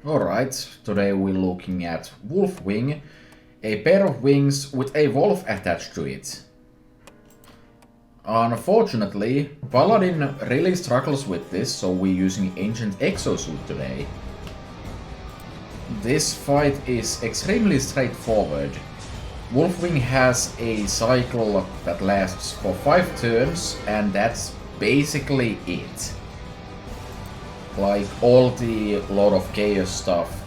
Alright, today we're looking at Wolfwing, a pair of wings with a wolf attached to it. Unfortunately, Paladin really struggles with this, so we're using Ancient Exosuit today. This fight is extremely straightforward. Wolfwing has a cycle that lasts for 5 turns, and that's basically it. Like all the Lord of Chaos stuff,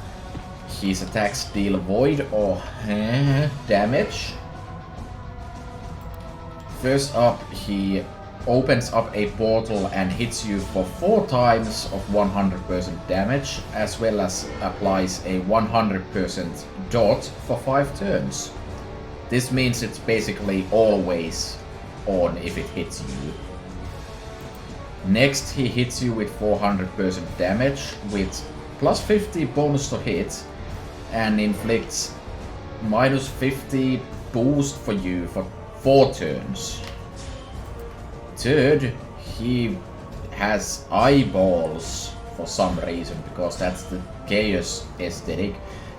his attacks deal void or damage. First up, he opens up a portal and hits you for 4 times of 100% damage, as well as applies a 100% dot for 5 turns. This means it's basically always on if it hits you. Next, he hits you with 400% damage with plus 50 bonus to hit and inflicts minus 50 boost for you for 4 turns. Third, he has eyeballs for some reason, because that's the chaos aesthetic.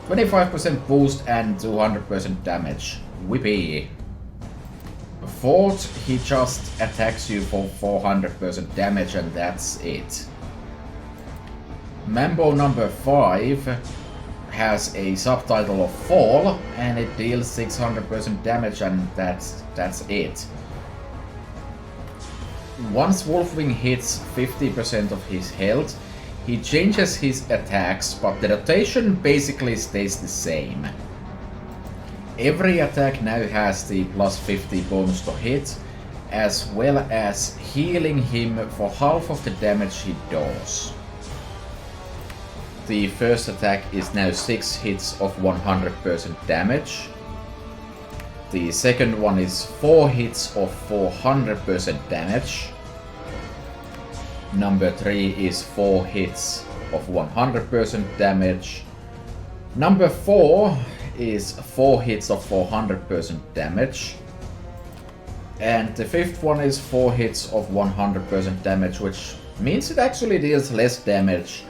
25% boost and 200% damage. Whippy. Fourth, he just attacks you for 400% damage and that's it. Mambo number 5 has a subtitle of Fall and it deals 600% damage and that's it. Once Wolfwing hits 50% of his health, he changes his attacks, but the rotation basically stays the same. Every attack now has the plus 50 bonus to hit, as well as healing him for half of the damage he does. The first attack is now 6 hits of 100% damage. The second one is 4 hits of 400% damage. Number 3 is 4 hits of 100% damage. Number 4 is 4 hits of 400% damage. And the fifth one is 4 hits of 100% damage, which means it actually deals less damage.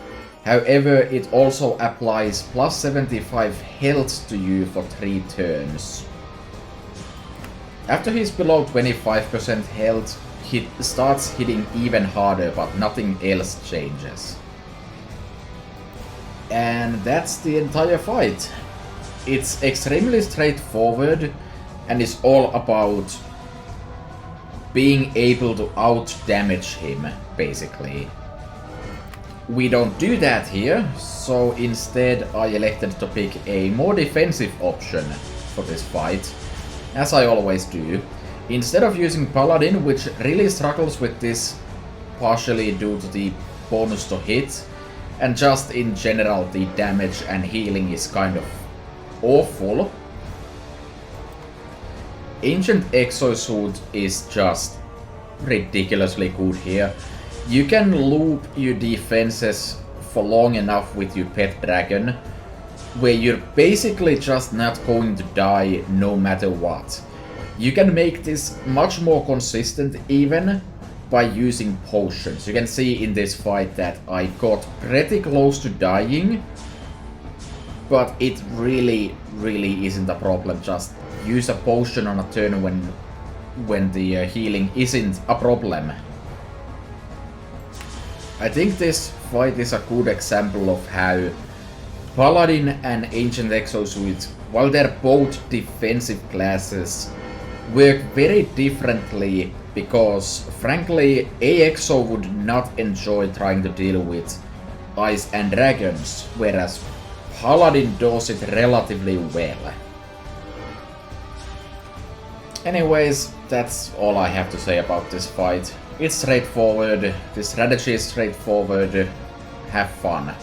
However, it also applies plus 75 health to you for 3 turns. After he's below 25% health, he starts hitting even harder, but nothing else changes. And that's the entire fight. It's extremely straightforward and is all about being able to out-damage him, basically. We don't do that here, so instead I elected to pick a more defensive option for this fight, as I always do. Instead of using Paladin, which really struggles with this, partially due to the bonus to hit, and just in general the damage and healing is kind of awful. Ancient Exosuit is just ridiculously good here. You can loop your defenses for long enough with your pet dragon, where you're basically just not going to die no matter what. You can make this much more consistent even by using potions. You can see in this fight that I got pretty close to dying, but it really isn't a problem. Just use a potion on a turn when the healing isn't a problem. I think this fight is a good example of how Paladin and Ancient Exosuit, while they're both defensive classes, work very differently, because frankly AExo would not enjoy trying to deal with ice and dragons, whereas Paladin does it relatively well. Anyways, that's all I have to say about this fight. It's straightforward, the strategy is straightforward, have fun.